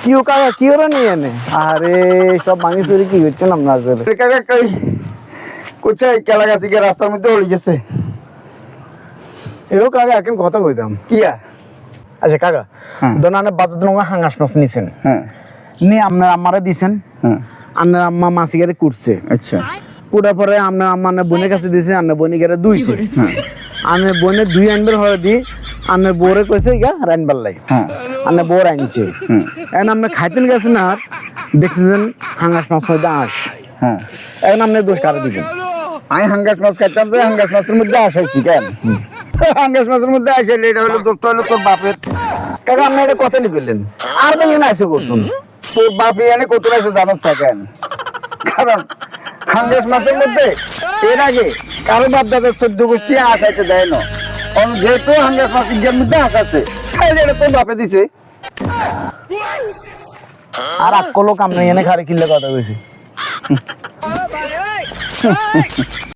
কিও কাকা কি ওরা নিয়ে এনে আরে সব ভাঙি চুরি কি হচ্ছিলাম না করে কাকা কই কোথায় কেলা গাছি গিয়ে রাস্তার মধ্যে উড়ে গেছে এও কাকা এখন কথা কইতাম কিয়া আচ্ছা কাকা হ্যাঁ। দোনানে বাজার নঙ্গা হাঙ্গাস মাছ নিছেন হ্যাঁ নি আপনার আম্মারে দিছেন হ্যাঁ আপনার আম্মা মাছি গেরে কুটছে আচ্ছা কুটার পরে আপনার আম্মা বোনের কাছে দিছে আপনার বোনি গেরে দুইছে হ্যাঁ আপনার বোনে দুই আনবার হরে দি আপনার বউরে কইছে ইয়া রাইনবার লাই হ্যাঁ আপনার বউ আনছে এখন আপনি খাইতেন গেছেন আর দেখছেন হাঙ্গাস মাছ মধ্যে আঁশ হ্যাঁ এখন আপনি দোষ কারে দিবেন আমি হাঙ্গাস মাছ খাইতাম যে হাঙ্গাস মাছের মধ্যে আসাইছি কেন হাঙ্গাস মাছের মধ্যে আসাইলে এটা হলো দোষটা হলো তোর বাপের কাকা আপনি এটা কথা লিখলেন আর বেশি আইসে করতুন তোর বাপ এনে কত আছে জানার কেন কারণ হাঙ্গাস মাছের মধ্যে এর আগে কারো বাপ দাদার 14 গোষ্ঠী আসাইতে দেয় না যেহেতু হাঙ্গাস মাছের মধ্যে আসাচ্ছে তাহলে এটা তোর বাপে দিছে আর আকলো কামনে এনে খারে কিল্লে কথা কইছি